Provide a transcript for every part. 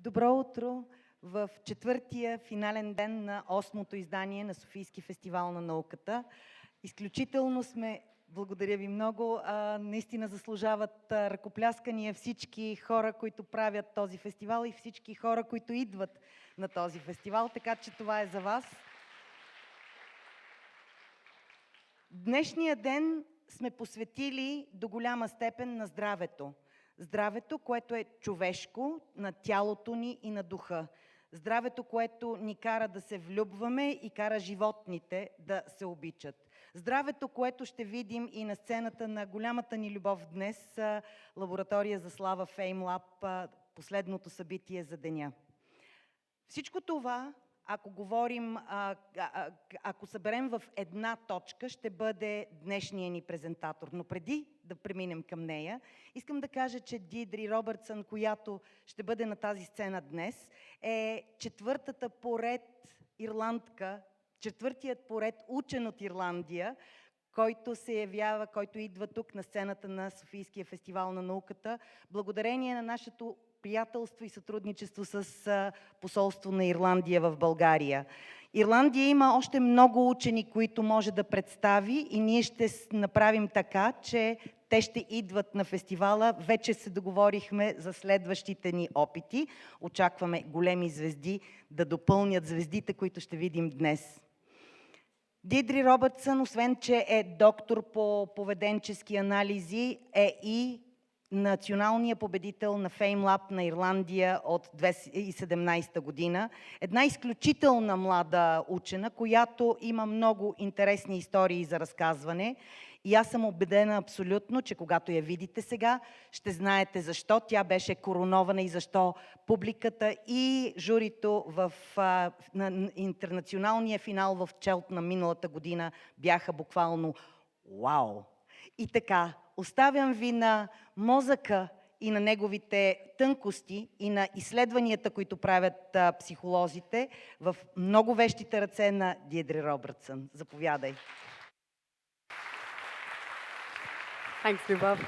Добро утро в четвъртия финален ден на 8-то издание на Софийски фестивал на науката. Изключително сме, благодаря ви много, наистина заслужават ръкопляскания всички хора, които правят този фестивал и всички хора, които идват на този фестивал, така че това е за вас. Днешния ден сме посветили до голяма степен на здравето. Здравето, което е човешко, на тялото ни и на духа. Здравето, което ни кара да се влюбваме и кара животните да се обичат. Здравето, което ще видим и на сцената на голямата ни любов днес, лаборатория за слава FameLab, последното събитие за деня. Всичко това, ако говорим, ако съберем в една точка, ще бъде днешния ни презентатор. Но преди да преминем към нея, искам да кажа, че Deirdre Robertson, която ще бъде на тази сцена днес, е четвъртата поред ирландка, четвъртият поред учен от Ирландия, който се явява, който идва тук на сцената на Софийския фестивал на науката, благодарение на нашето приятелство и сътрудничество с посолство на Ирландия в България. Ирландия има още много учени, които може да представи и ние ще направим така, че те ще идват на фестивала. Вече се договорихме за следващите ни опити. Очакваме големи звезди да допълнят звездите, които ще видим днес. Deirdre Robertson, освен че е доктор по поведенчески анализи, е и националният победител на FameLab на Ирландия от 2017 година. Една изключителна млада учена, която има много интересни истории за разказване. И аз съм убедена абсолютно, че когато я видите сега, ще знаете защо тя беше коронована и защо публиката и журито на интернационалния финал в Челтънъм миналата година бяха буквално вау! И така, оставям ви на мозъка и на неговите тънкости и на изследванията, които правят психолозите в много вещите ръце на Deirdre Robertson. Заповядай. Thanks, Bob.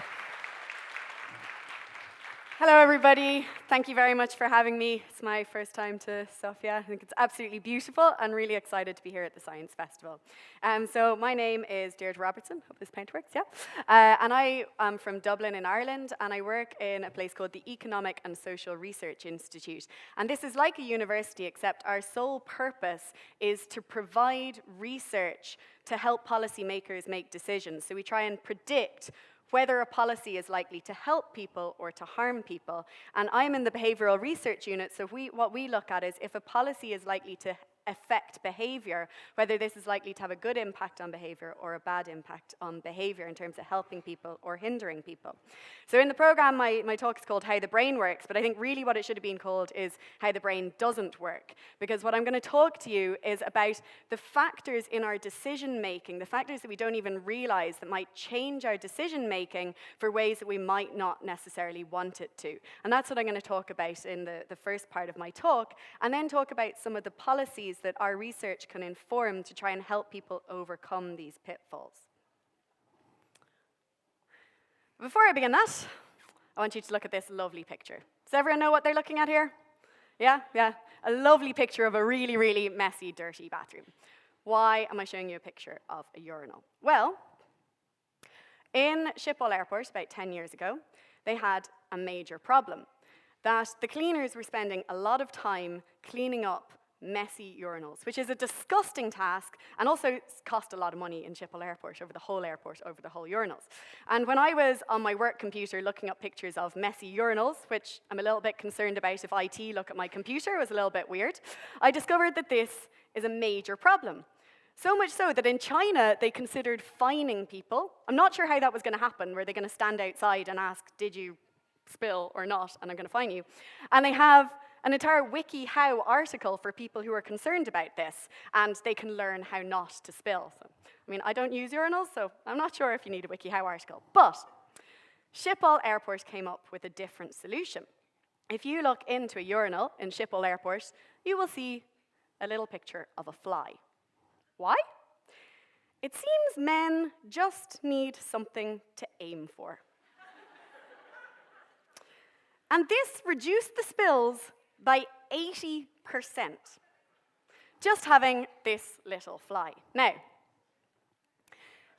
Hello, everybody. Thank you very much for having me. It's my first time to Sofia. I think it's absolutely beautiful and really excited to be here at the Science Festival. So my name is Deirdre Robertson. Hope this paint works, yeah? And I am from Dublin in Ireland, and I work in a place called the Economic and Social Research Institute. And this is like a university, except our sole purpose is to provide research to help policymakers make decisions. So we try and predict whether a policy is likely to help people or to harm people. And I'm in the Behavioural Research Unit, so what we look at is if a policy is likely to affect behaviour, whether this is likely to have a good impact on behaviour or a bad impact on behaviour in terms of helping people or hindering people. So in the programme, my talk is called How the Brain Works, but I think really what it should have been called is How the Brain Doesn't Work, because what I'm going to talk to you is about the factors in our decision-making, the factors that we don't even realise that might change our decision-making for ways that we might not necessarily want it to. And that's what I'm going to talk about in the first part of my talk, and then talk about some of the policies that our research can inform to try and help people overcome these pitfalls. Before I begin that, I want you to look at this lovely picture. Does everyone know what they're looking at here? Yeah? A lovely picture of a really, really messy, dirty bathroom. Why am I showing you a picture of a urinal? Well, in Schiphol Airport about 10 years ago, they had a major problem. That the cleaners were spending a lot of time cleaning up messy urinals, which is a disgusting task and also cost a lot of money in Schiphol Airport, over the whole urinals. And when I was on my work computer looking up pictures of messy urinals, which I'm a little bit concerned about if IT look at my computer, it was a little bit weird, I discovered that this is a major problem. So much so that in China, they considered fining people. I'm not sure how that was going to happen. Were they going to stand outside and ask, did you spill or not, and I'm going to fine you? And they have an entire WikiHow article for people who are concerned about this, and they can learn how not to spill. So, I mean, I don't use urinals, so I'm not sure if you need a WikiHow article. But Schiphol Airport came up with a different solution. If you look into a urinal in Schiphol Airport, you will see a little picture of a fly. Why? It seems men just need something to aim for. And this reduced the spills by 80%. Just having this little fly. Now,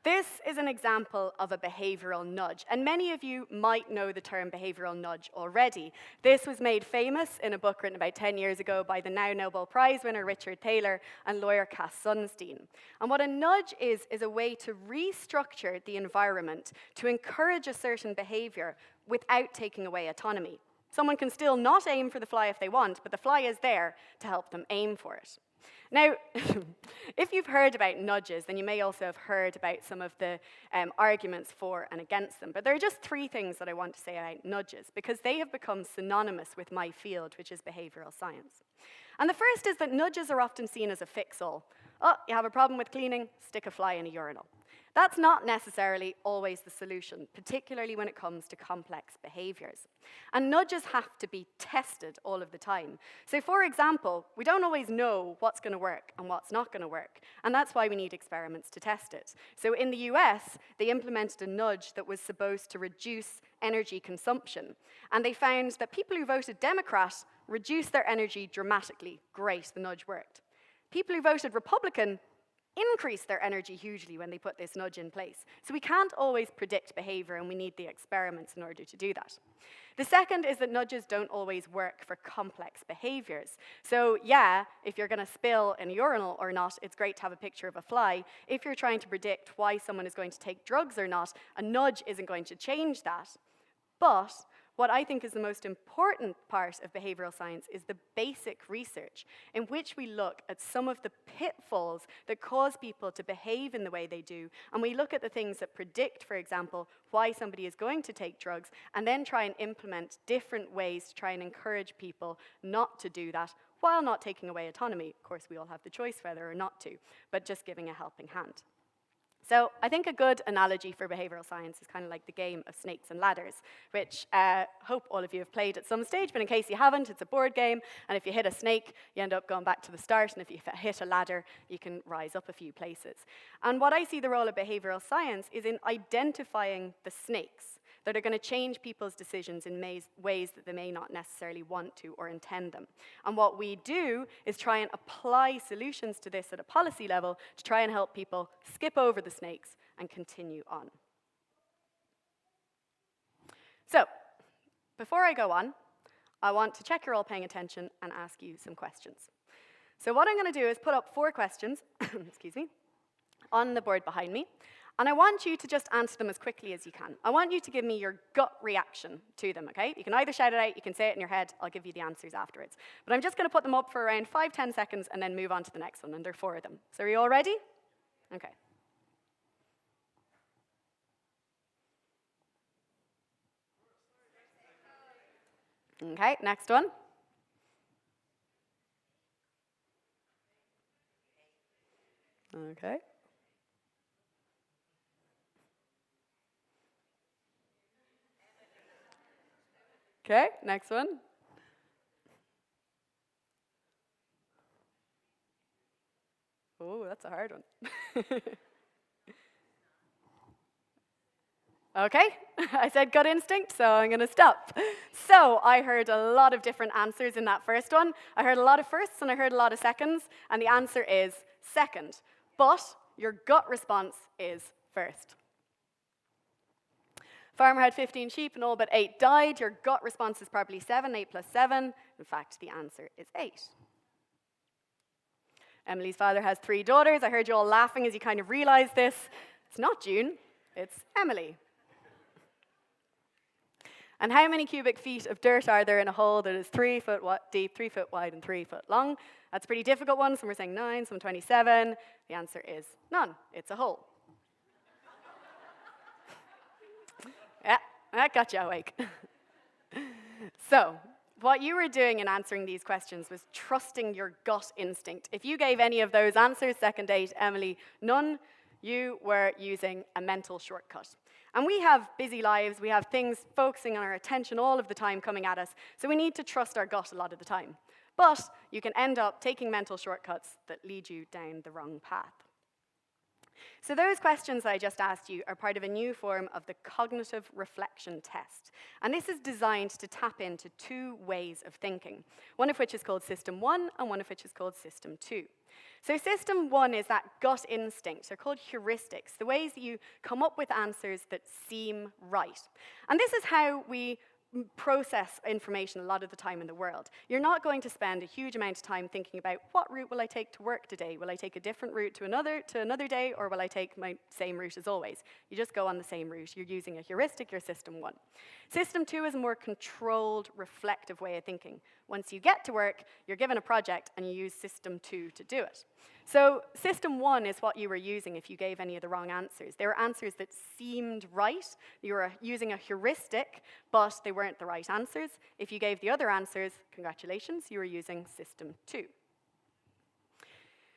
this is an example of a behavioral nudge, and many of you might know the term behavioral nudge already. This was made famous in a book written about 10 years ago by the now Nobel Prize winner Richard Thaler and lawyer Cass Sunstein. And what a nudge is a way to restructure the environment to encourage a certain behavior without taking away autonomy. Someone can still not aim for the fly if they want, but the fly is there to help them aim for it. Now, if you've heard about nudges, then you may also have heard about some of the arguments for and against them. But there are just three things that I want to say about nudges, because they have become synonymous with my field, which is behavioral science. And the first is that nudges are often seen as a fix-all. Oh, you have a problem with cleaning? Stick a fly in a urinal. That's not necessarily always the solution, particularly when it comes to complex behaviors. And nudges have to be tested all of the time. So for example, we don't always know what's going to work and what's not going to work, and that's why we need experiments to test it. So in the US, they implemented a nudge that was supposed to reduce energy consumption, and they found that people who voted Democrat reduced their energy dramatically. Great, the nudge worked. People who voted Republican increased their energy hugely when they put this nudge in place. So we can't always predict behavior, and we need the experiments in order to do that. The second is that nudges don't always work for complex behaviors. So yeah, if you're going to spill in a urinal or not, it's great to have a picture of a fly. If you're trying to predict why someone is going to take drugs or not, a nudge isn't going to change that. But what I think is the most important part of behavioral science is the basic research, in which we look at some of the pitfalls that cause people to behave in the way they do, and we look at the things that predict, for example, why somebody is going to take drugs, and then try and implement different ways to try and encourage people not to do that, while not taking away autonomy. Of course, we all have the choice whether or not to, but just giving a helping hand. So I think a good analogy for behavioral science is kind of like the game of snakes and ladders, which I hope all of you have played at some stage, but in case you haven't, it's a board game, and if you hit a snake, you end up going back to the start, and if you hit a ladder, you can rise up a few places. And what I see the role of behavioral science is in identifying the snakes that are going to change people's decisions in ways that they may not necessarily want to or intend them. And what we do is try and apply solutions to this at a policy level to try and help people skip over the snakes and continue on. So, before I go on, I want to check you're all paying attention and ask you some questions. So what I'm going to do is put up 4 questions, excuse me, on the board behind me. And I want you to just answer them as quickly as you can. I want you to give me your gut reaction to them, okay? You can either shout it out, you can say it in your head, I'll give you the answers afterwards. But I'm just going to put them up for around 5-10 seconds and then move on to the next one, and there are 4 of them. So are you all ready? Okay. Okay, next one. Okay. Okay, next one. Oh, that's a hard one. Okay, I said gut instinct, so I'm going to stop. So I heard a lot of different answers in that first one. I heard a lot of firsts and I heard a lot of seconds, and the answer is second. But your gut response is first. Farmer had 15 sheep and all but 8 died. Your gut response is probably 7, 8 plus 7. In fact, the answer is 8. Emily's father has 3 daughters. I heard you all laughing as you kind of realized this. It's not June, it's Emily. And how many cubic feet of dirt are there in a hole that is 3 foot deep, 3 foot wide, and 3 foot long? That's a pretty difficult one. Some are saying 9, some 27. The answer is none. It's a hole. Yeah, that got you awake. So, what you were doing in answering these questions was trusting your gut instinct. If you gave any of those answers, second 8, Emily, none, you were using a mental shortcut. And we have busy lives, we have things focusing on our attention all of the time coming at us, so we need to trust our gut a lot of the time. But you can end up taking mental shortcuts that lead you down the wrong path. So those questions I just asked you are part of a new form of the cognitive reflection test. And this is designed to tap into two ways of thinking, one of which is called System 1 and one of which is called System 2. So System 1 is that gut instinct. They're called heuristics, the ways that you come up with answers that seem right. And this is how we process information a lot of the time in the world. You're not going to spend a huge amount of time thinking about what route will I take to work today? Will I take a different route to another day, or will I take my same route as always? You just go on the same route. You're using a heuristic, your System 1. System 2 is a more controlled, reflective way of thinking. Once you get to work, you're given a project and you use System 2 to do it. So System 1 is what you were using if you gave any of the wrong answers. They were answers that seemed right. You were using a heuristic, but they weren't the right answers. If you gave the other answers, congratulations, you were using System 2.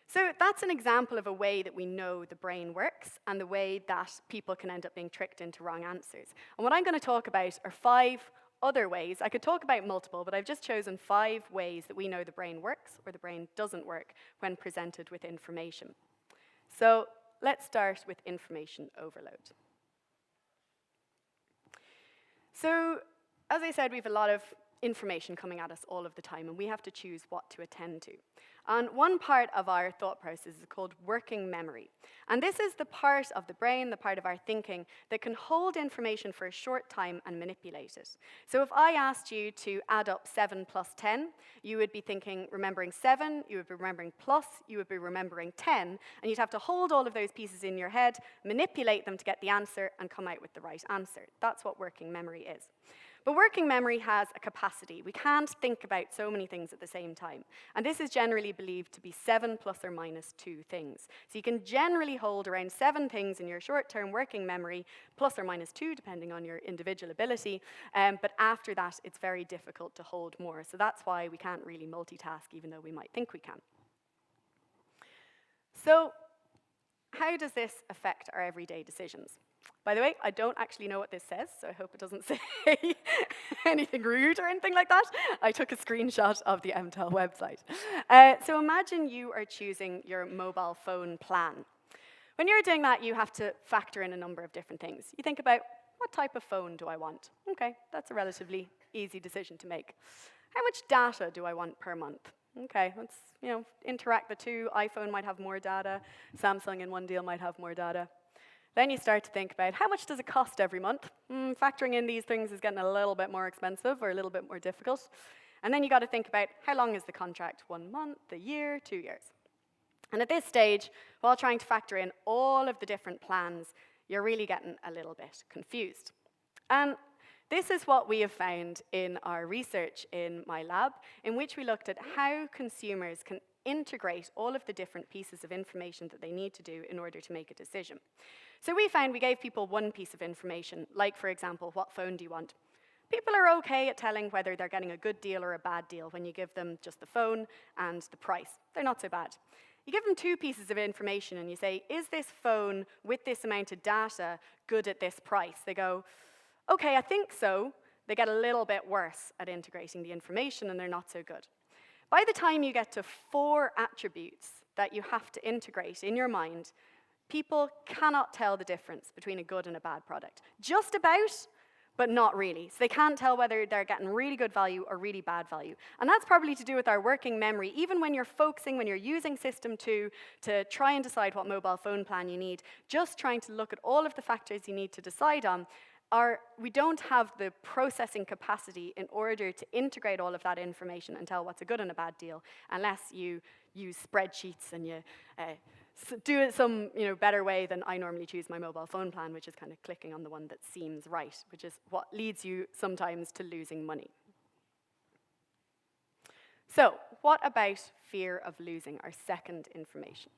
So that's an example of a way that we know the brain works and the way that people can end up being tricked into wrong answers. And what I'm going to talk about are 5 other ways. I could talk about multiple, but I've just chosen 5 ways that we know the brain works or the brain doesn't work when presented with information. So let's start with information overload. So as I said, we have a lot of information coming at us all of the time, and we have to choose what to attend to. And one part of our thought process is called working memory. And this is the part of the brain, the part of our thinking, that can hold information for a short time and manipulate it. So if I asked you to add up 7 plus 10, you would be remembering 7, you would be remembering plus, you would be remembering 10, and you'd have to hold all of those pieces in your head, manipulate them to get the answer, and come out with the right answer. That's what working memory is. But working memory has a capacity. We can't think about so many things at the same time. And this is generally believed to be 7 plus or minus 2 things. So you can generally hold around 7 things in your short-term working memory, plus or minus 2, depending on your individual ability. But after that, it's very difficult to hold more. So that's why we can't really multitask, even though we might think we can. So how does this affect our everyday decisions? By the way, I don't actually know what this says, so I hope it doesn't say anything rude or anything like that. I took a screenshot of the MTEL website. So imagine you are choosing your mobile phone plan. When you're doing that, you have to factor in a number of different things. You think about, what type of phone do I want? Okay, that's a relatively easy decision to make. How much data do I want per month? Okay, let's interact the two. iPhone might have more data. Samsung in one deal might have more data. Then you start to think about how much does it cost every month? Factoring in these things is getting a little bit more expensive or a little bit more difficult. And then you got to think about how long is the contract? 1 month, a year, 2 years. And at this stage, while trying to factor in all of the different plans, you're really getting a little bit confused. And this is what we have found in our research in my lab, in which we looked at how consumers can integrate all of the different pieces of information that they need to do in order to make a decision. So we found we gave people one piece of information, like, for example, what phone do you want? People are okay at telling whether they're getting a good deal or a bad deal when you give them just the phone and the price. They're not so bad. You give them 2 pieces of information and you say, is this phone with this amount of data good at this price? They go, okay, I think so. They get a little bit worse at integrating the information and they're not so good. By the time you get to 4 attributes that you have to integrate in your mind, people cannot tell the difference between a good and a bad product. Just about, but not really. So they can't tell whether they're getting really good value or really bad value. And that's probably to do with our working memory. Even when you're focusing, when you're using System 2 to try and decide what mobile phone plan you need, just trying to look at all of the factors you need to decide on, we don't have the processing capacity in order to integrate all of that information and tell what's a good and a bad deal, unless you use spreadsheets and you do it some better way than I normally choose my mobile phone plan, which is kind of clicking on the one that seems right, which is what leads you sometimes to losing money. So what about fear of losing, our second information?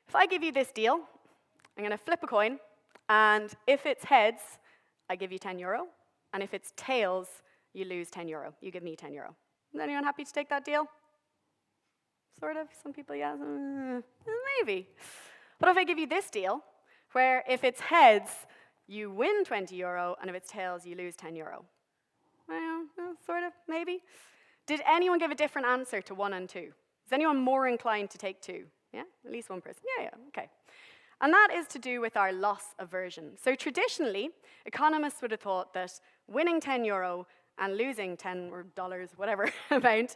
If I give you this deal, I'm going to flip a coin, and if it's heads, I give you €10, and if it's tails, you lose €10. You give me €10. Is anyone happy to take that deal? Sort of. Some people, yeah, maybe. But if I give you this deal, where if it's heads, you win €20, and if it's tails, you lose €10. Well, sort of, maybe. Did anyone give a different answer to 1 and 2? Is anyone more inclined to take 2? Yeah, at least one person. Yeah, okay. And that is to do with our loss aversion. So traditionally, economists would have thought that winning €10 and losing $10 or dollars, whatever amount,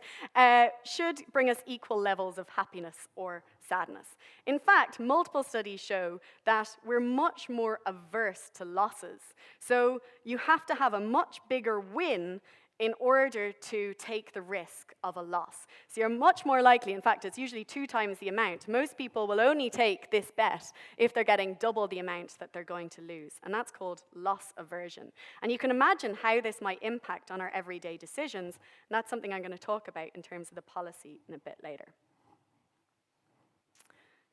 should bring us equal levels of happiness or sadness. In fact, multiple studies show that we're much more averse to losses. So you have to have a much bigger win in order to take the risk of a loss. So you're much more likely, in fact, it's usually 2 times the amount. Most people will only take this bet if they're getting double the amount that they're going to lose, and that's called loss aversion. And you can imagine how this might impact on our everyday decisions, and that's something I'm going to talk about in terms of the policy in a bit later.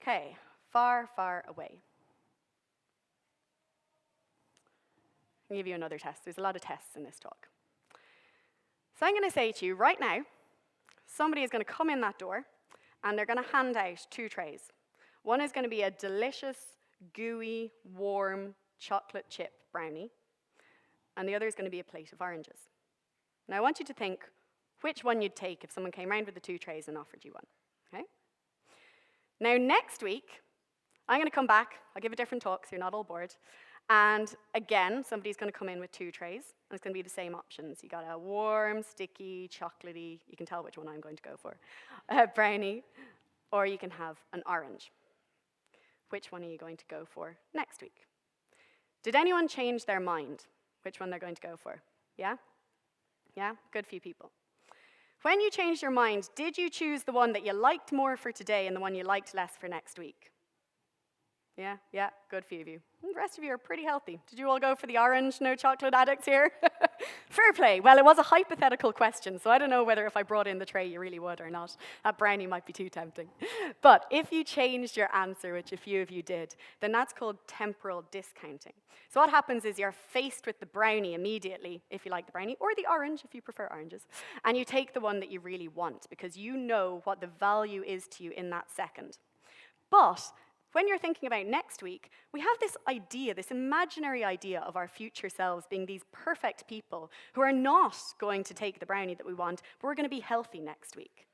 Okay, far, far away. I'll give you another test. There's a lot of tests in this talk. So I'm going to say to you right now, somebody is going to come in that door, and they're going to hand out 2 trays. One is going to be a delicious, gooey, warm chocolate chip brownie, and the other is going to be a plate of oranges. Now I want you to think which one you'd take if someone came around with the 2 trays and offered you one. Okay? Now next week, I'm going to come back, I'll give a different talk so you're not all bored, and again, somebody's going to come in with 2 trays, and it's going to be the same options. You got a warm, sticky, chocolatey, you can tell which one I'm going to go for, a brownie, or you can have an orange. Which one are you going to go for next week? Did anyone change their mind which one they're going to go for? Yeah? Yeah? Good few people. When you changed your mind, did you choose the one that you liked more for today and the one you liked less for next week? Yeah, good few of you. And the rest of you are pretty healthy. Did you all go for the orange, no chocolate addicts here? Fair play. Well, it was a hypothetical question, so I don't know whether if I brought in the tray you really would or not. That brownie might be too tempting. But if you changed your answer, which a few of you did, then that's called temporal discounting. So what happens is you're faced with the brownie immediately, if you like the brownie, or the orange, if you prefer oranges, and you take the one that you really want, because you know what the value is to you in that second. But when you're thinking about next week, we have this idea, this imaginary idea of our future selves being these perfect people who are not going to take the brownie that we want, but we're going to be healthy next week.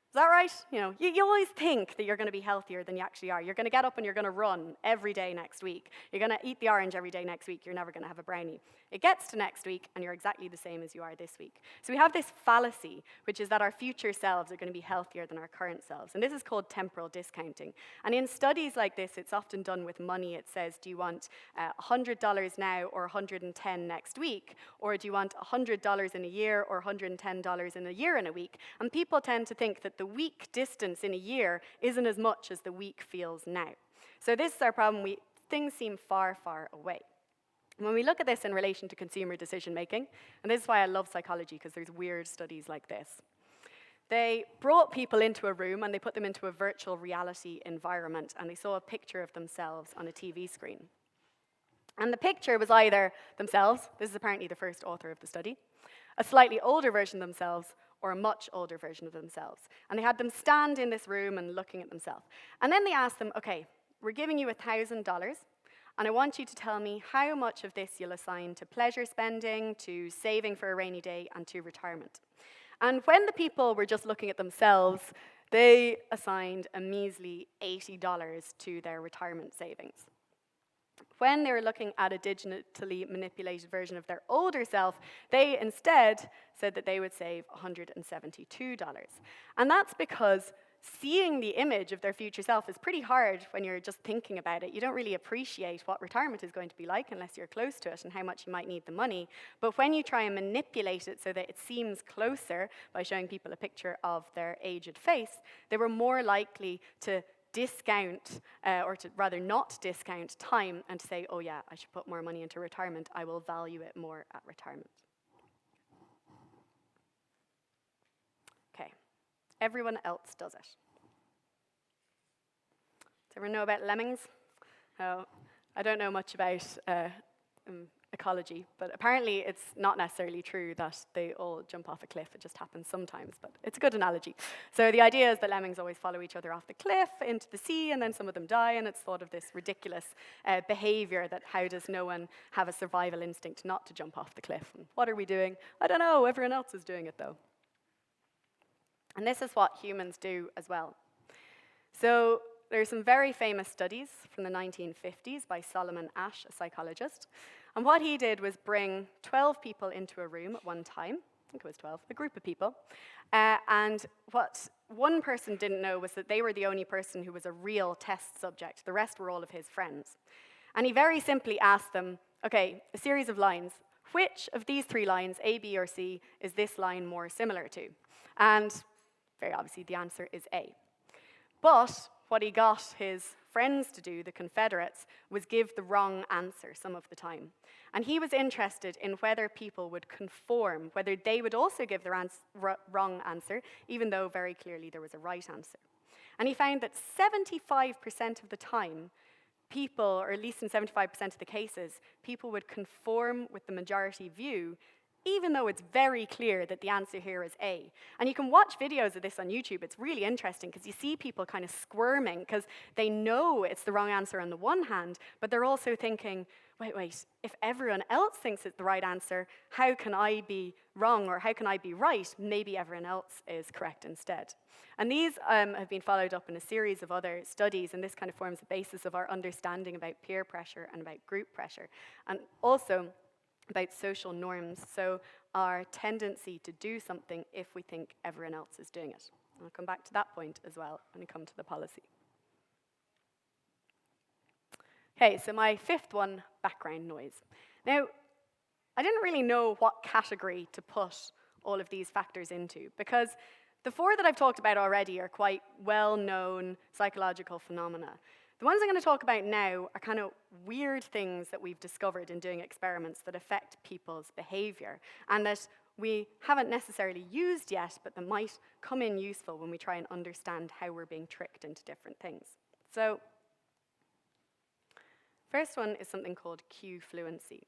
Is that right? You always think that you're going to be healthier than you actually are. You're going to get up and you're going to run every day next week. You're going to eat the orange every day next week. You're never going to have a brownie. It gets to next week, and you're exactly the same as you are this week. So we have this fallacy, which is that our future selves are going to be healthier than our current selves. And this is called temporal discounting. And in studies like this, it's often done with money. It says, do you want $100 now or $110 next week? Or do you want $100 in a year or $110 in a year and a week? And people tend to think that the week distance in a year isn't as much as the week feels now. So this is our problem. Things seem far, far away. When we look at this in relation to consumer decision-making, and this is why I love psychology, because there's weird studies like this. They brought people into a room, and they put them into a virtual reality environment, and they saw a picture of themselves on a TV screen. And the picture was either themselves, this is apparently the first author of the study, a slightly older version of themselves, or a much older version of themselves. And they had them stand in this room and looking at themselves. And then they asked them, okay, we're giving you $1,000, and I want you to tell me how much of this you'll assign to pleasure spending, to saving for a rainy day, and to retirement. And when the people were just looking at themselves, they assigned a measly $80 to their retirement savings. When they were looking at a digitally manipulated version of their older self, they instead said that they would save $172. And that's because seeing the image of their future self is pretty hard when you're just thinking about it. You don't really appreciate what retirement is going to be like unless you're close to it and how much you might need the money. But when you try and manipulate it so that it seems closer by showing people a picture of their aged face, they were more likely to discount, or to rather not discount time and to say, oh yeah, I should put more money into retirement. I will value it more at retirement. Okay, everyone else does it. Does everyone know about lemmings? Oh, I don't know much about ecology, but apparently it's not necessarily true that they all jump off a cliff. It just happens sometimes, but it's a good analogy. So the idea is that lemmings always follow each other off the cliff into the sea, and then some of them die, and it's thought of this ridiculous behavior that how does no one have a survival instinct not to jump off the cliff? And what are we doing? I don't know. Everyone else is doing it, though. And this is what humans do as well. So there are some very famous studies from the 1950s by Solomon Asch, a psychologist. And what he did was bring 12 people into a room at one time. I think it was 12, a group of people. And what one person didn't know was that they were the only person who was a real test subject. The rest were all of his friends. And he very simply asked them, okay, a series of lines. Which of these three lines, A, B, or C, is this line more similar to? And very obviously the answer is A. But what he got his friends to do, the Confederates, was give the wrong answer some of the time. And he was interested in whether people would conform, whether they would also give the wrong answer, even though very clearly there was a right answer. And he found that 75% of the time, people, or at least in 75% of the cases, people would conform with the majority view, even though it's very clear that the answer here is A. And you can watch videos of this on YouTube. It's really interesting because you see people kind of squirming because they know it's the wrong answer on the one hand, but they're also thinking, wait, if everyone else thinks it's the right answer, how can I be wrong or how can I be right? Maybe everyone else is correct instead. And these have been followed up in a series of other studies, and this kind of forms the basis of our understanding about peer pressure and about group pressure, and also about social norms, so our tendency to do something if we think everyone else is doing it. And I'll come back to that point as well when we come to the policy. Okay, so my fifth one, background noise. Now, I didn't really know what category to put all of these factors into, because the four that I've talked about already are quite well-known psychological phenomena. The ones I'm going to talk about now are kind of weird things that we've discovered in doing experiments that affect people's behavior, and that we haven't necessarily used yet, but that might come in useful when we try and understand how we're being tricked into different things. So, first one is something called cue fluency.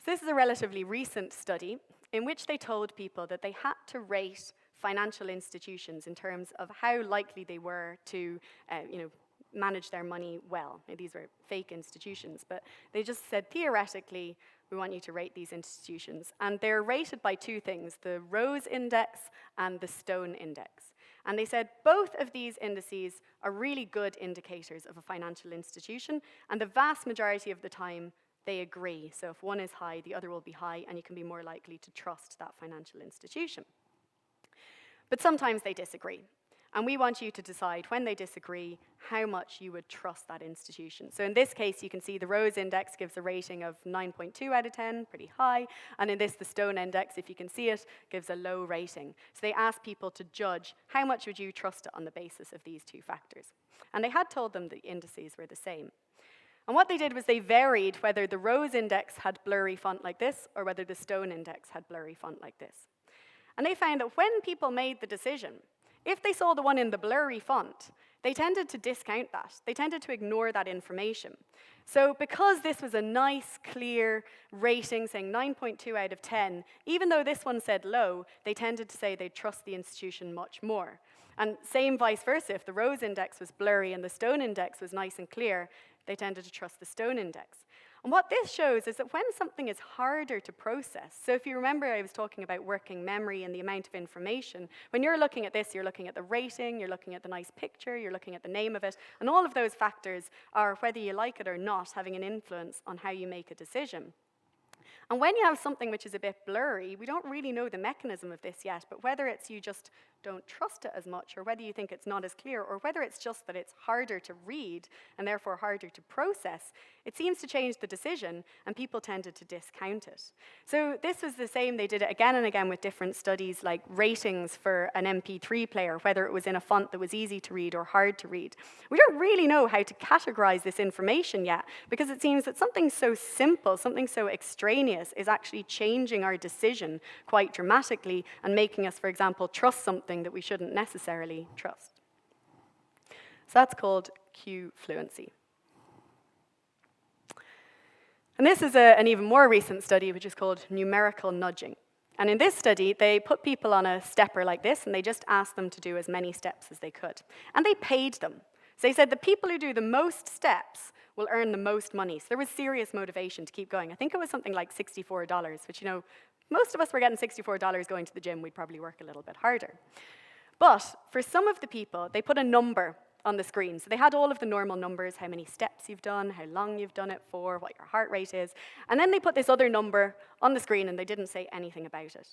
So this is a relatively recent study in which they told people that they had to rate financial institutions in terms of how likely they were to, manage their money well. Now, these were fake institutions, but they just said, theoretically, we want you to rate these institutions. And they're rated by two things, the Rose Index and the Stone Index. And they said both of these indices are really good indicators of a financial institution, and the vast majority of the time, they agree. So if one is high, the other will be high, and you can be more likely to trust that financial institution. But sometimes they disagree. And we want you to decide, when they disagree, how much you would trust that institution. So in this case, you can see the Rose Index gives a rating of 9.2 out of 10, pretty high. And in this, the Stone Index, if you can see it, gives a low rating. So they asked people to judge, how much would you trust it on the basis of these two factors? And they had told them the indices were the same. And what they did was they varied whether the Rose Index had blurry font like this, or whether the Stone Index had blurry font like this. And they found that when people made the decision, if they saw the one in the blurry font, they tended to discount that. They tended to ignore that information. So because this was a nice, clear rating saying 9.2 out of 10, even though this one said low, they tended to say they'd trust the institution much more. And same vice versa, if the Rose Index was blurry and the Stone Index was nice and clear, they tended to trust the Stone Index. And what this shows is that when something is harder to process, so if you remember I was talking about working memory and the amount of information, when you're looking at this, you're looking at the rating, you're looking at the nice picture, you're looking at the name of it, and all of those factors are, whether you like it or not, having an influence on how you make a decision. And when you have something which is a bit blurry, we don't really know the mechanism of this yet, but whether it's you just don't trust it as much, or whether you think it's not as clear, or whether it's just that it's harder to read and therefore harder to process, it seems to change the decision, and people tended to discount it. So this was the same. They did it again and again with different studies, like ratings for an MP3 player, whether it was in a font that was easy to read or hard to read. We don't really know how to categorize this information yet, because it seems that something so simple, something so extraneous, is actually changing our decision quite dramatically and making us, for example, trust something that we shouldn't necessarily trust. So that's called cue fluency. And this is an even more recent study, which is called numerical nudging. And in this study, they put people on a stepper like this, and they just asked them to do as many steps as they could. And they paid them. So they said the people who do the most steps will earn the most money. So there was serious motivation to keep going. I think it was something like $64, which, most of us were getting $64 going to the gym. We'd probably work a little bit harder. But for some of the people, they put a number on the screen. So they had all of the normal numbers, how many steps you've done, how long you've done it for, what your heart rate is. And then they put this other number on the screen and they didn't say anything about it.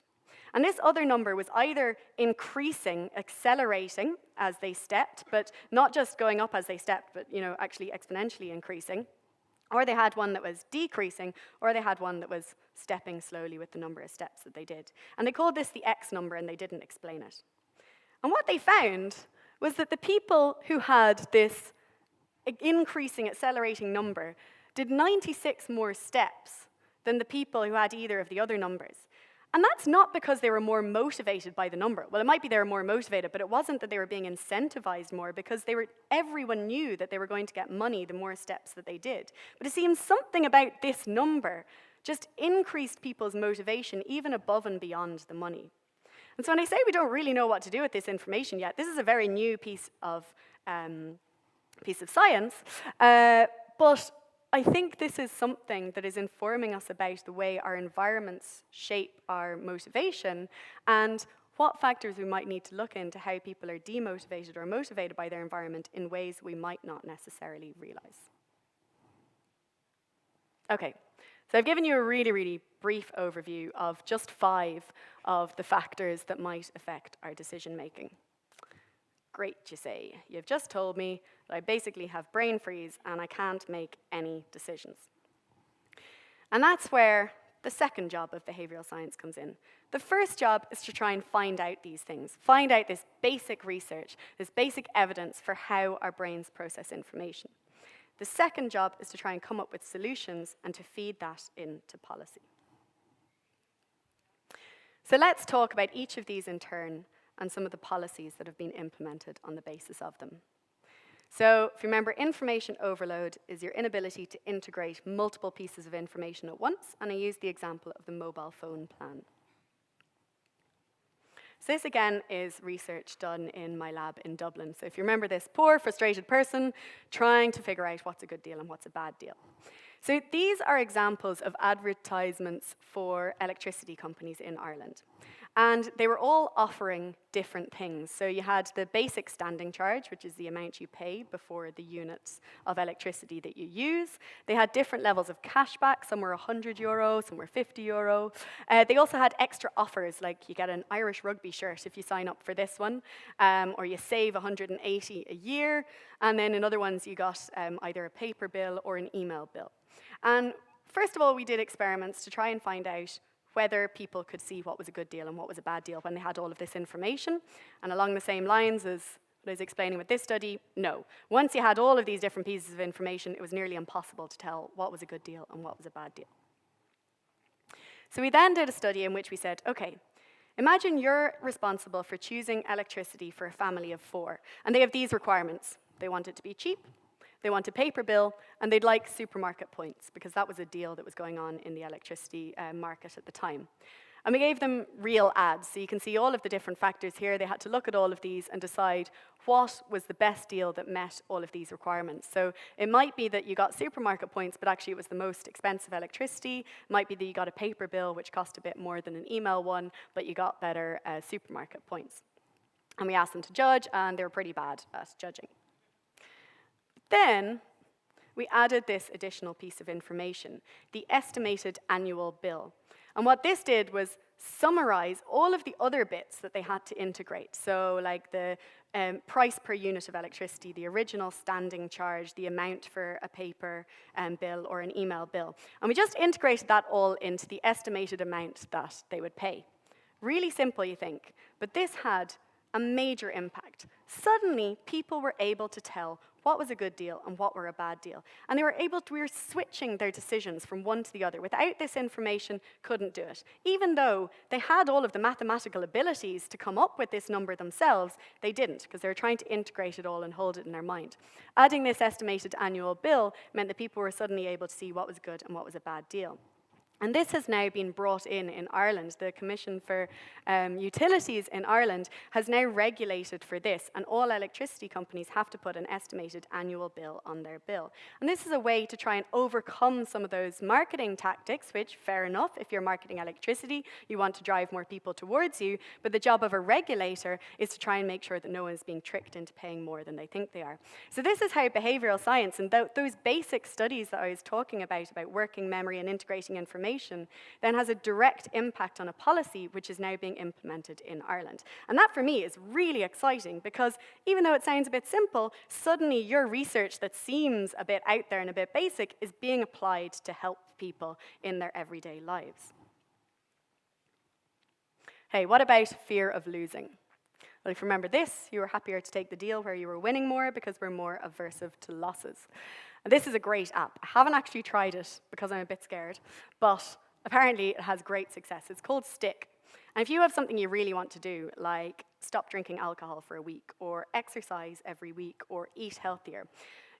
And this other number was either increasing, accelerating as they stepped, but not just going up as they stepped, but actually exponentially increasing. Or they had one that was decreasing, or they had one that was stepping slowly with the number of steps that they did. And they called this the X number, and they didn't explain it. And what they found was that the people who had this increasing, accelerating number did 96 more steps than the people who had either of the other numbers. And that's not because they were more motivated by the number. Well, it might be they were more motivated, but it wasn't that they were being incentivized more, because everyone knew that they were going to get money the more steps that they did. But it seems something about this number just increased people's motivation even above and beyond the money. And so when I say we don't really know what to do with this information yet, this is a very new piece of science, but I think this is something that is informing us about the way our environments shape our motivation and what factors we might need to look into how people are demotivated or motivated by their environment in ways we might not necessarily realize. Okay, so I've given you a really, really brief overview of just 5 of the factors that might affect our decision making. Great, you say. You've just told me that I basically have brain freeze and I can't make any decisions. And that's where the second job of behavioral science comes in. The first job is to try and find out these things, find out this basic research, this basic evidence for how our brains process information. The second job is to try and come up with solutions and to feed that into policy. So let's talk about each of these in turn and some of the policies that have been implemented on the basis of them. So if you remember, information overload is your inability to integrate multiple pieces of information at once, and I used the example of the mobile phone plan. So this, again, is research done in my lab in Dublin. So if you remember this poor, frustrated person trying to figure out what's a good deal and what's a bad deal. So these are examples of advertisements for electricity companies in Ireland. And they were all offering different things. So you had the basic standing charge, which is the amount you pay before the units of electricity that you use. They had different levels of cashback. Some were €100, some were €50. They also had extra offers, like you get an Irish rugby shirt if you sign up for this one, or you save $180 a year. And then in other ones, you got either a paper bill or an email bill. And first of all, we did experiments to try and find out whether people could see what was a good deal and what was a bad deal when they had all of this information. And along the same lines as what I was explaining with this study, no. Once you had all of these different pieces of information, it was nearly impossible to tell what was a good deal and what was a bad deal. So we then did a study in which we said, okay, imagine you're responsible for choosing electricity for a family of 4, and they have these requirements. They want it to be cheap, they want a paper bill, and they'd like supermarket points, because that was a deal that was going on in the electricity market at the time. And we gave them real ads. So you can see all of the different factors here. They had to look at all of these and decide what was the best deal that met all of these requirements. So it might be that you got supermarket points, but actually it was the most expensive electricity. It might be that you got a paper bill, which cost a bit more than an email one, but you got better supermarket points. And we asked them to judge, and they were pretty bad at judging. Then we added this additional piece of information, the estimated annual bill. And what this did was summarize all of the other bits that they had to integrate. So like the price per unit of electricity, the original standing charge, the amount for a paper bill or an email bill. And we just integrated that all into the estimated amount that they would pay. Really simple, you think, but this had a major impact. Suddenly, people were able to tell what was a good deal and what were a bad deal. And we were switching their decisions from one to the other. Without this information, couldn't do it. Even though they had all of the mathematical abilities to come up with this number themselves, they didn't, because they were trying to integrate it all and hold it in their mind. Adding this estimated annual bill meant that people were suddenly able to see what was good and what was a bad deal. And this has now been brought in Ireland. The Commission for Utilities in Ireland has now regulated for this, and all electricity companies have to put an estimated annual bill on their bill. And this is a way to try and overcome some of those marketing tactics, which, fair enough, if you're marketing electricity, you want to drive more people towards you, but the job of a regulator is to try and make sure that no one is being tricked into paying more than they think they are. So this is how behavioral science and those basic studies that I was talking about working memory and integrating information, then has a direct impact on a policy which is now being implemented in Ireland. And that, for me, is really exciting because even though it sounds a bit simple, suddenly your research that seems a bit out there and a bit basic is being applied to help people in their everyday lives. Hey, what about fear of losing? Well, if you remember this, you were happier to take the deal where you were winning more because we're more aversive to losses. And this is a great app. I haven't actually tried it because I'm a bit scared, but apparently it has great success. It's called Stick. And if you have something you really want to do, like stop drinking alcohol for a week, or exercise every week, or eat healthier,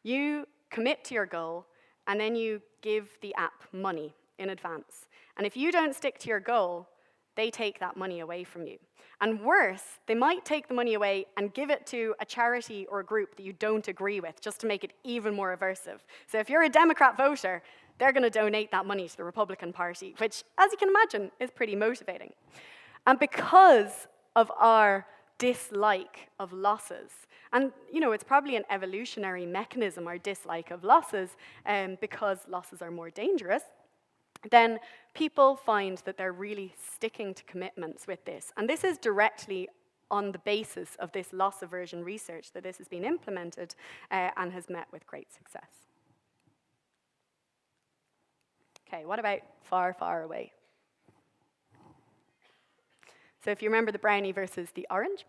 you commit to your goal, and then you give the app money in advance. And if you don't stick to your goal, they take that money away from you. And worse, they might take the money away and give it to a charity or a group that you don't agree with, just to make it even more aversive. So if you're a Democrat voter, they're going to donate that money to the Republican Party, which, as you can imagine, is pretty motivating. And because of our dislike of losses, and it's probably an evolutionary mechanism, our dislike of losses, because losses are more dangerous, then people find that they're really sticking to commitments with this. And this is directly on the basis of this loss aversion research that this has been implemented and has met with great success. Okay, what about far, far away? So if you remember the brownie versus the orange,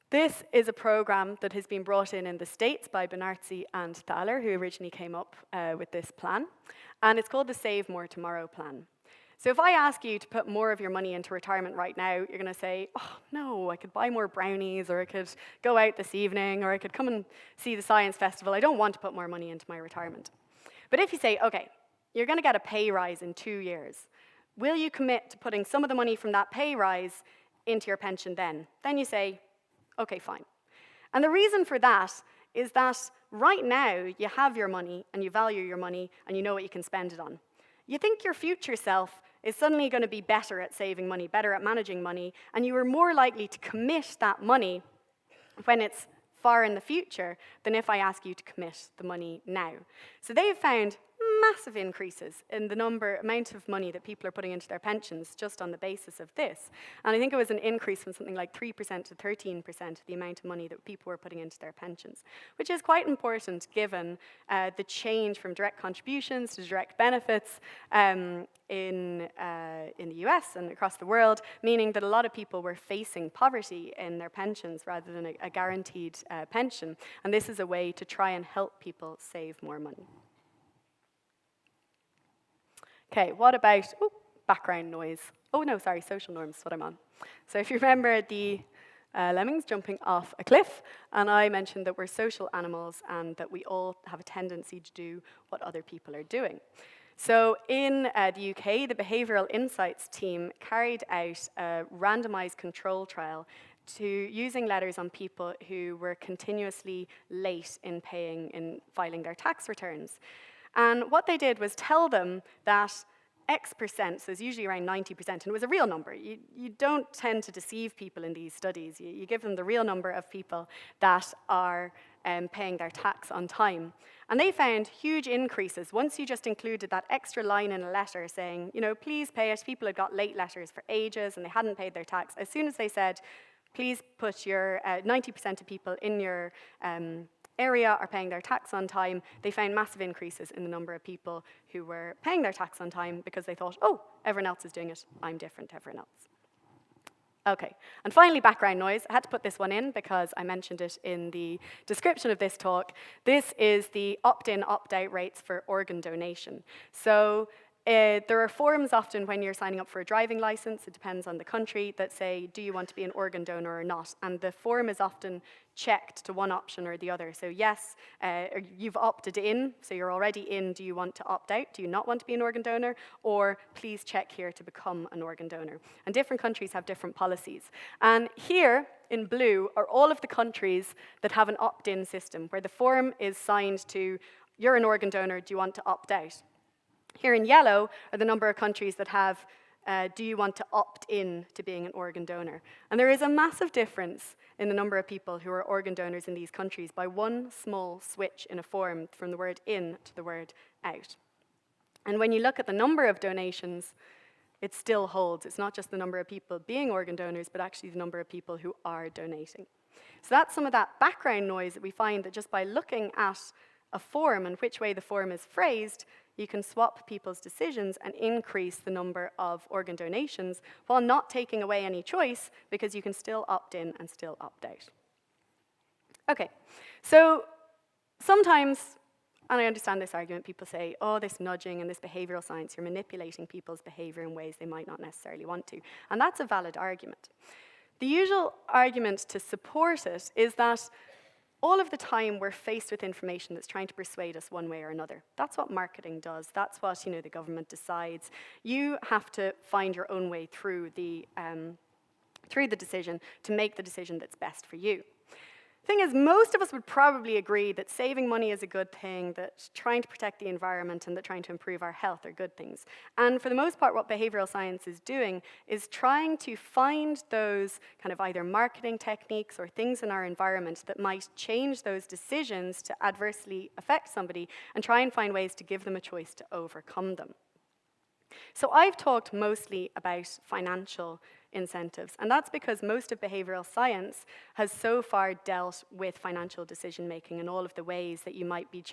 this is a program that has been brought in the States by Benartzi and Thaler, who originally came up with this plan. And it's called the Save More Tomorrow plan. So if I ask you to put more of your money into retirement right now, you're going to say, oh, no, I could buy more brownies, or I could go out this evening, or I could come and see the Science Festival. I don't want to put more money into my retirement. But if you say, okay, you're going to get a pay rise in 2 years, will you commit to putting some of the money from that pay rise into your pension then? Then you say, okay, fine. And the reason for that is that right now you have your money and you value your money and you know what you can spend it on. You think your future self is suddenly going to be better at saving money, better at managing money, and you are more likely to commit that money when it's far in the future than if I ask you to commit the money now. So they've found massive increases in the amount of money that people are putting into their pensions just on the basis of this. And I think it was an increase from something like 3% to 13% of the amount of money that people were putting into their pensions, which is quite important given the change from direct contributions to direct benefits in the US and across the world, meaning that a lot of people were facing poverty in their pensions rather than a guaranteed pension. And this is a way to try and help people save more money. Okay, what about background noise? Oh no, sorry, social norms is what I'm on. So if you remember the lemmings jumping off a cliff, and I mentioned that we're social animals and that we all have a tendency to do what other people are doing. So in the UK, the Behavioural Insights team carried out a randomized control trial to using letters on people who were continuously late in filing their tax returns. And what they did was tell them that X%, so it's usually around 90%, and it was a real number. You don't tend to deceive people in these studies. You give them the real number of people that are paying their tax on time. And they found huge increases once you just included that extra line in a letter saying, please pay it. People had got late letters for ages and they hadn't paid their tax. As soon as they said, please put your 90% of people in your area are paying their tax on time, they found massive increases in the number of people who were paying their tax on time because they thought, oh, everyone else is doing it, I'm different to everyone else. Okay, and finally, background noise. I had to put this one in because I mentioned it in the description of this talk. This is the opt-in, opt-out rates for organ donation. So there are forms often when you're signing up for a driving license, it depends on the country, that say, do you want to be an organ donor or not? And the form is often checked to one option or the other. So yes, you've opted in, so you're already in, do you want to opt out? Do you not want to be an organ donor? Or please check here to become an organ donor. And different countries have different policies. And here, in blue, are all of the countries that have an opt-in system, where the form is signed to, you're an organ donor, do you want to opt out? Here in yellow are the number of countries that have, do you want to opt in to being an organ donor? And there is a massive difference in the number of people who are organ donors in these countries by one small switch in a form from the word in to the word out. And when you look at the number of donations, it still holds. It's not just the number of people being organ donors, but actually the number of people who are donating. So that's some of that background noise that we find that just by looking at a form and which way the form is phrased, you can swap people's decisions and increase the number of organ donations while not taking away any choice, because you can still opt in and still opt out. Okay, so sometimes, and I understand this argument, people say, oh, this nudging and this behavioral science, you're manipulating people's behavior in ways they might not necessarily want to. And that's a valid argument. The usual argument to support it is that all of the time we're faced with information that's trying to persuade us one way or another. That's what marketing does. That's what the government decides. You have to find your own way through the decision to make the decision that's best for you. The thing is, most of us would probably agree that saving money is a good thing, that trying to protect the environment and that trying to improve our health are good things. And for the most part, what behavioral science is doing is trying to find those kind of either marketing techniques or things in our environment that might change those decisions to adversely affect somebody and try and find ways to give them a choice to overcome them. So I've talked mostly about financial incentives, and that's because most of behavioral science has so far dealt with financial decision-making and all of the ways that you might be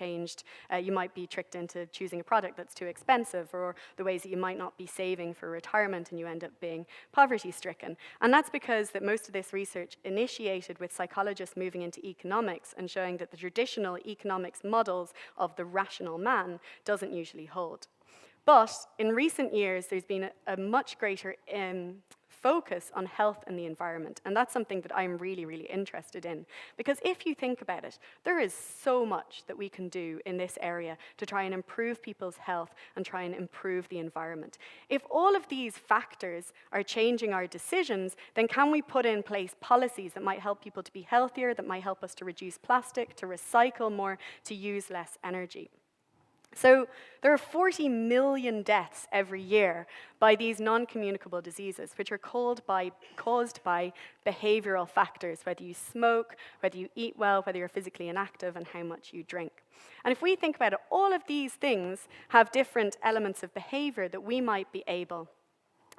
you might be tricked into choosing a product that's too expensive, or the ways that you might not be saving for retirement and you end up being poverty-stricken. And that's because that most of this research initiated with psychologists moving into economics and showing that the traditional economics models of the rational man doesn't usually hold. But in recent years, there's been a much greater focus on health and the environment, and that's something that I'm really, really interested in. Because if you think about it, there is so much that we can do in this area to try and improve people's health and try and improve the environment. If all of these factors are changing our decisions, then can we put in place policies that might help people to be healthier, that might help us to reduce plastic, to recycle more, to use less energy? So there are 40 million deaths every year by these non-communicable diseases, which are caused by behavioral factors, whether you smoke, whether you eat well, whether you're physically inactive, and how much you drink. And if we think about it, all of these things have different elements of behavior that we might be able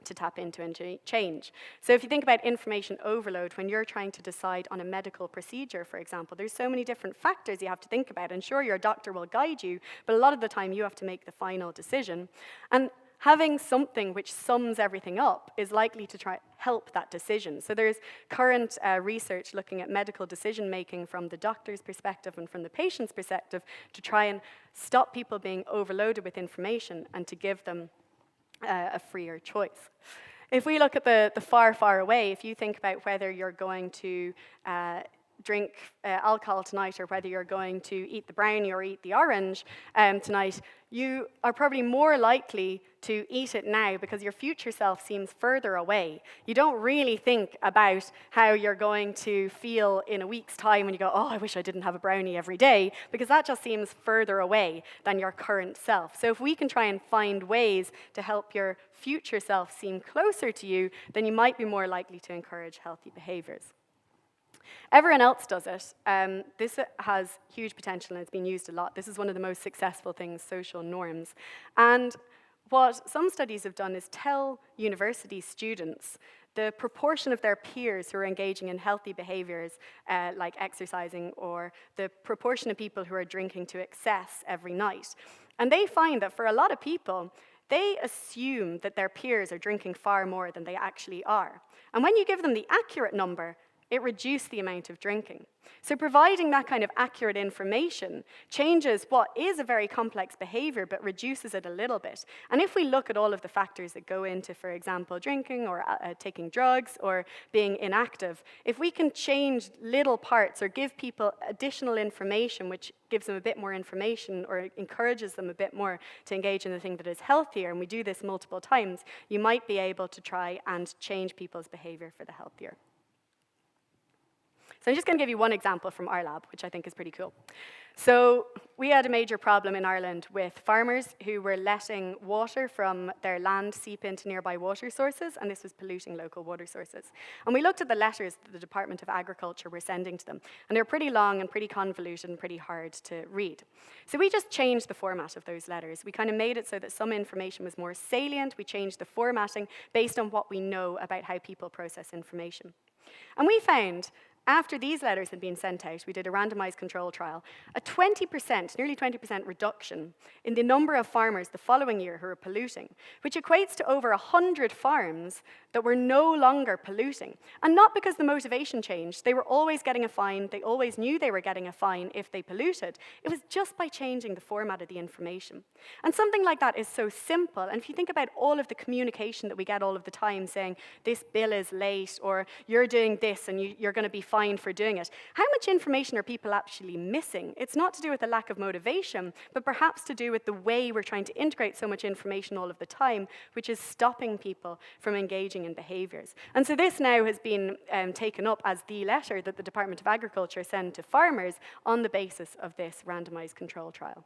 to tap into and change. So if you think about information overload, when you're trying to decide on a medical procedure, for example, there's so many different factors you have to think about. And sure, your doctor will guide you, but a lot of the time you have to make the final decision. And having something which sums everything up is likely to try help that decision. So there's current research looking at medical decision-making from the doctor's perspective and from the patient's perspective to try and stop people being overloaded with information and to give them a freer choice. If we look at the far, far away, if you think about whether you're going to drink alcohol tonight or whether you're going to eat the brownie or eat the orange tonight, you are probably more likely to eat it now because your future self seems further away. You don't really think about how you're going to feel in a week's time when you go, oh, I wish I didn't have a brownie every day, because that just seems further away than your current self. So if we can try and find ways to help your future self seem closer to you, then you might be more likely to encourage healthy behaviors. Everyone else does it. This has huge potential and it's been used a lot. This is one of the most successful things, social norms. And what some studies have done is tell university students the proportion of their peers who are engaging in healthy behaviors, like exercising, or the proportion of people who are drinking to excess every night. And they find that for a lot of people, they assume that their peers are drinking far more than they actually are. And when you give them the accurate number, it reduced the amount of drinking. So providing that kind of accurate information changes what is a very complex behavior, but reduces it a little bit. And if we look at all of the factors that go into, for example, drinking or taking drugs or being inactive, if we can change little parts or give people additional information, which gives them a bit more information or encourages them a bit more to engage in the thing that is healthier, and we do this multiple times, you might be able to try and change people's behavior for the healthier. So I'm just going to give you one example from our lab, which I think is pretty cool. So we had a major problem in Ireland with farmers who were letting water from their land seep into nearby water sources, and this was polluting local water sources. And we looked at the letters that the Department of Agriculture were sending to them, and they're pretty long and pretty convoluted and pretty hard to read. So we just changed the format of those letters. We kind of made it so that some information was more salient. We changed the formatting based on what we know about how people process information. And we found, after these letters had been sent out, we did a randomized control trial, a 20%, nearly 20% reduction in the number of farmers the following year who were polluting, which equates to over 100 farms that were no longer polluting. And not because the motivation changed. They were always getting a fine. They always knew they were getting a fine if they polluted. It was just by changing the format of the information. And something like that is so simple. And if you think about all of the communication that we get all of the time saying, this bill is late, or you're doing this and you're going to be fined for doing it. How much information are people actually missing? It's not to do with a lack of motivation, but perhaps to do with the way we're trying to integrate so much information all of the time, which is stopping people from engaging in behaviors. And so this now has been taken up as the letter that the Department of Agriculture send to farmers on the basis of this randomized control trial.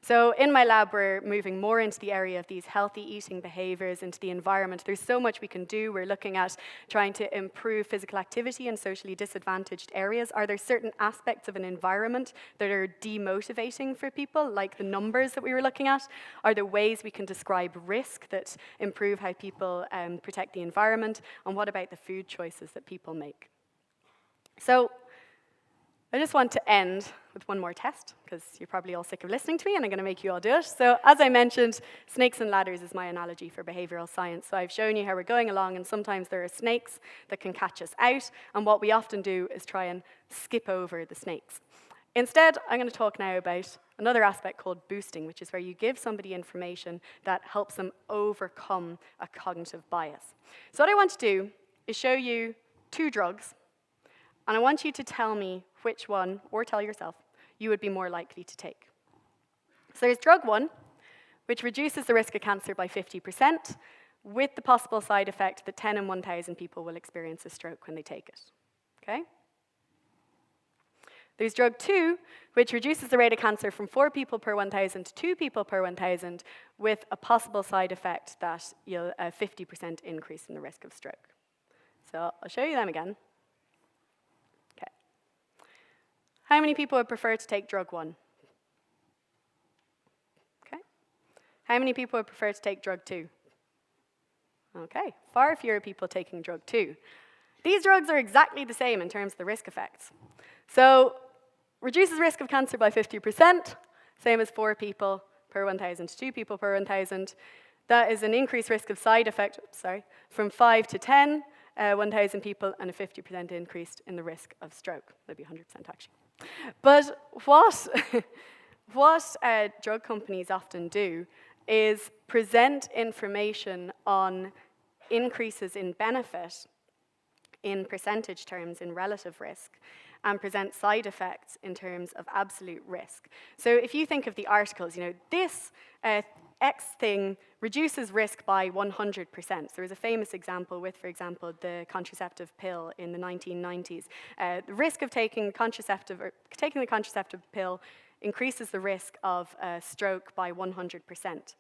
So in my lab, we're moving more into the area of these healthy eating behaviors, into the environment. There's so much we can do. We're looking at trying to improve physical activity in socially disadvantaged areas. Are there certain aspects of an environment that are demotivating for people, like the numbers that we were looking at? Are there ways we can describe risk that improve how people protect the environment? And what about the food choices that people make? So I just want to end with one more test, because you're probably all sick of listening to me, and I'm going to make you all do it. So as I mentioned, snakes and ladders is my analogy for behavioral science. So I've shown you how we're going along, and sometimes there are snakes that can catch us out, and what we often do is try and skip over the snakes. Instead, I'm going to talk now about another aspect called boosting, which is where you give somebody information that helps them overcome a cognitive bias. So what I want to do is show you two drugs, and I want you to tell me which one, or tell yourself, you would be more likely to take. So there's drug 1, which reduces the risk of cancer by 50%, with the possible side effect that 10 in 1,000 people will experience a stroke when they take it. Okay? There's drug 2, which reduces the rate of cancer from 4 people per 1,000 to 2 people per 1,000, with a possible side effect that you'll a 50% increase in the risk of stroke. So I'll show you them again. How many people would prefer to take drug 1? Okay. How many people would prefer to take drug 2? Okay, far fewer people taking drug 2. These drugs are exactly the same in terms of the risk effects. So, reduces risk of cancer by 50%, same as 4 people per 1,000 to 2 people per 1,000. That is an increased risk of side effect, from 5 to 10, 1,000 people, and a 50% increase in the risk of stroke. That'd be 100% actually. But what drug companies often do is present information on increases in benefit in percentage terms in relative risk, and present side effects in terms of absolute risk. So if you think of the articles, this X thing reduces risk by 100%. So there was a famous example with, for example, the contraceptive pill in the 1990s. The risk of taking the contraceptive pill increases the risk of stroke by 100%.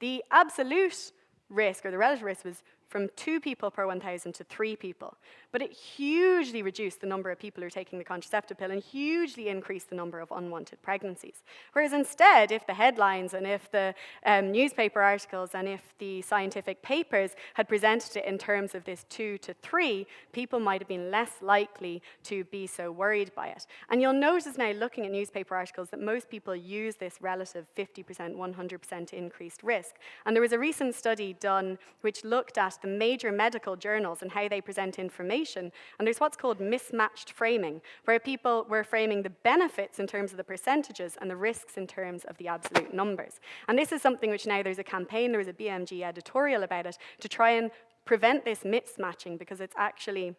The absolute risk, or the relative risk, was from 2 people per 1,000 to 3 people. But it hugely reduced the number of people who are taking the contraceptive pill and hugely increased the number of unwanted pregnancies. Whereas instead, if the headlines and if the newspaper articles and if the scientific papers had presented it in terms of this 2 to 3, people might have been less likely to be so worried by it. And you'll notice now, looking at newspaper articles, that most people use this relative 50%, 100% increased risk. And there was a recent study done which looked at the major medical journals and how they present information. And there's what's called mismatched framing, where people were framing the benefits in terms of the percentages and the risks in terms of the absolute numbers. And this is something which now there's a campaign, there was a BMG editorial about it, to try and prevent this mismatching, because it's actually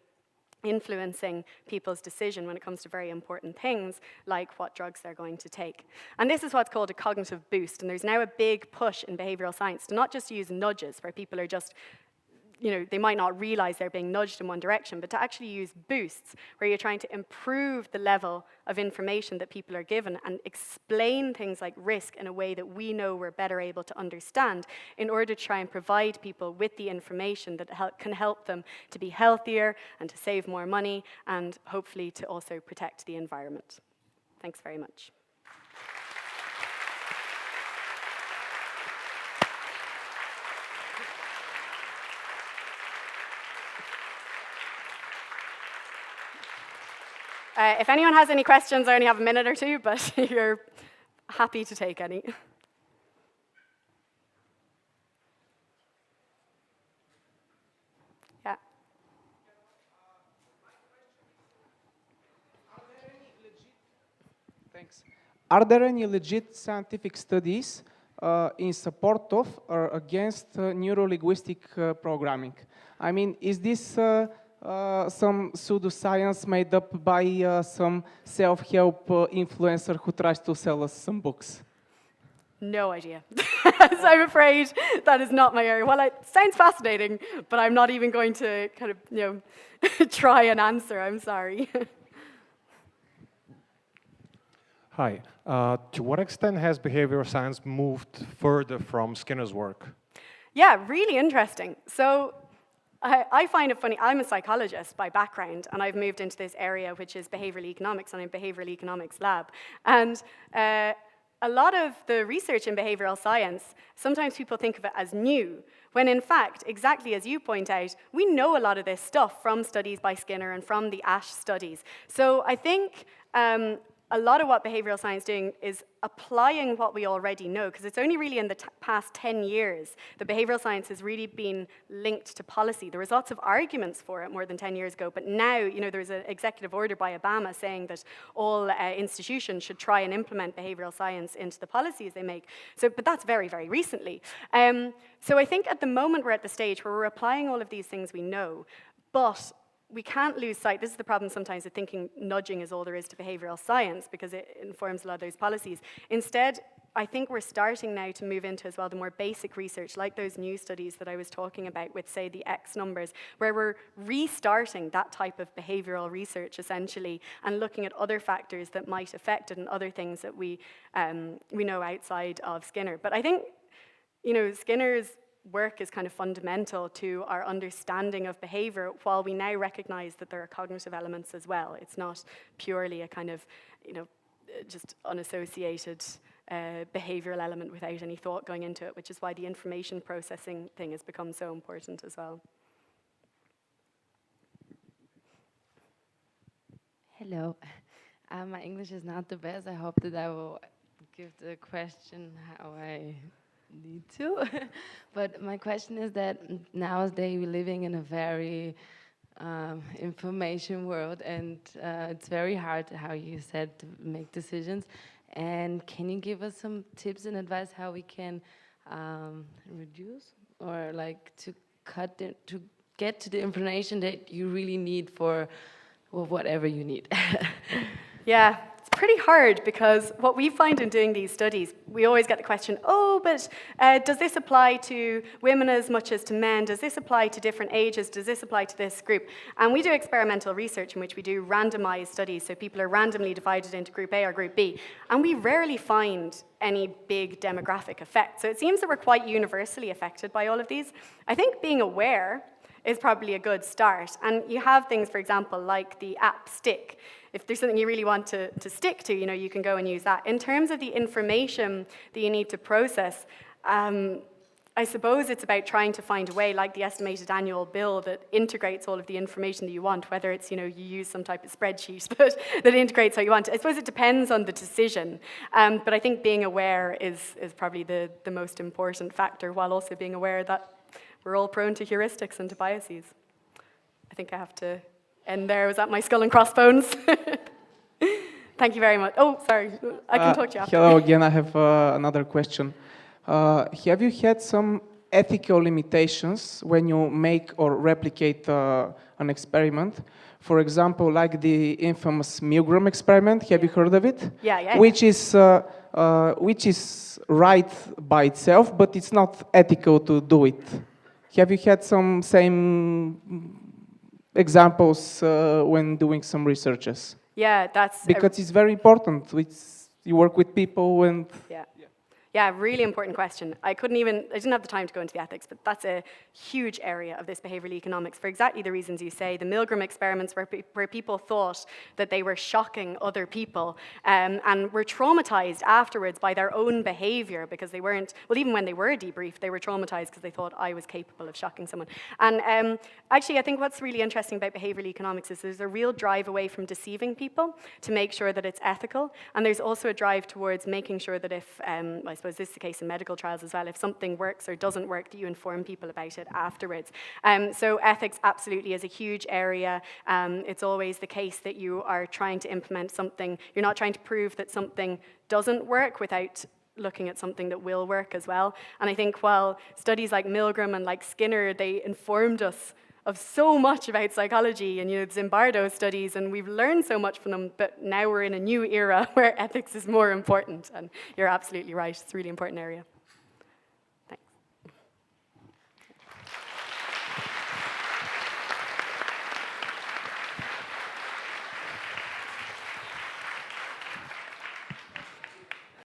influencing people's decision when it comes to very important things like what drugs they're going to take. And this is what's called a cognitive boost. And there's now a big push in behavioral science to not just use nudges, where people are just, they might not realize they're being nudged in one direction, but to actually use boosts, where you're trying to improve the level of information that people are given and explain things like risk in a way that we know we're better able to understand, in order to try and provide people with the information that can help them to be healthier and to save more money, and hopefully to also protect the environment. Thanks very much. If anyone has any questions, I only have a minute or two, but you're happy to take any. Yeah. Thanks. Are there any legit scientific studies in support of or against neuro-linguistic programming? I mean, is this some pseudoscience made up by some self-help influencer who tries to sell us some books? No idea. So I'm afraid that is not my area. Well, it sounds fascinating, but I'm not even going to kind of, try and answer. I'm sorry. Hi. To what extent has behavioral science moved further from Skinner's work? Yeah, really interesting. So I find it funny. I'm a psychologist by background, and I've moved into this area, which is behavioral economics, and I'm in behavioral economics lab. And a lot of the research in behavioral science, sometimes people think of it as new, when in fact, exactly as you point out, we know a lot of this stuff from studies by Skinner and from the ASH studies. So I think a lot of what behavioral science is doing is applying what we already know, because it's only really in the past 10 years that behavioral science has really been linked to policy. There was lots of arguments for it more than 10 years ago, but now, there's an executive order by Obama saying that all institutions should try and implement behavioral science into the policies they make. But that's very, very recently. So I think at the moment we're at the stage where we're applying all of these things we know, but we can't lose sight. This is the problem sometimes of thinking nudging is all there is to behavioral science, because it informs a lot of those policies. Instead, I think we're starting now to move into as well the more basic research, like those new studies that I was talking about with, say, the X numbers, where we're restarting that type of behavioral research, essentially, and looking at other factors that might affect it and other things that we know outside of Skinner. But I think, Skinner's work is kind of fundamental to our understanding of behavior, while we now recognize that there are cognitive elements as well. It's not purely a kind of, just unassociated behavioral element without any thought going into it, which is why the information processing thing has become so important as well. Hello. My English is not the best. I hope that I will give the question how I need to. But my question is that nowadays we're living in a very information world, and it's very hard, how you said, to make decisions. And can you give us some tips and advice how we can reduce, or like to get to the information that you really need for whatever you need? Yeah, it's pretty hard, because what we find in doing these studies, we always get the question, but does this apply to women as much as to men? Does this apply to different ages? Does this apply to this group? And we do experimental research in which we do randomized studies, so people are randomly divided into group A or group B, and we rarely find any big demographic effect. So it seems that we're quite universally affected by all of these. I think being aware is probably a good start. And you have things, for example, like the app Stick. If there's something you really want to stick to, you can go and use that. In terms of the information that you need to process, I suppose it's about trying to find a way, like the estimated annual bill, that integrates all of the information that you want, whether it's, you use some type of spreadsheet that integrates how you want. I suppose it depends on the decision. But I think being aware is probably the most important factor, while also being aware that we're all prone to heuristics and to biases. I think I have to end there. Was that my skull and crossbones? Thank you very much. Oh, sorry. I can talk to you after. Hello again. I have another question. Have you had some ethical limitations when you make or replicate an experiment? For example, like the infamous Milgram Experiment. Have you heard of it? Yeah. Which is right by itself, but it's not ethical to do it. Have you had some same examples when doing some researches? Yeah, that's... Because it's very important. You work with people and... Yeah, really important question. I didn't have the time to go into the ethics, but that's a huge area of this behavioral economics for exactly the reasons you say. The Milgram experiments where people thought that they were shocking other people and were traumatized afterwards by their own behavior because they weren't, well, even when they were debriefed, they were traumatized because they thought I was capable of shocking someone. And actually, I think what's really interesting about behavioral economics is there's a real drive away from deceiving people to make sure that it's ethical. And there's also a drive towards making sure that if, I suppose this is the case in medical trials as well, if something works or doesn't work, that you inform people about it afterwards. So ethics absolutely is a huge area. It's always the case that you are trying to implement something. You're not trying to prove that something doesn't work without looking at something that will work as well. And I think while studies like Milgram and like Skinner, they informed us of so much about psychology and, Zimbardo studies, and we've learned so much from them, but now we're in a new era where ethics is more important, and you're absolutely right, it's a really important area.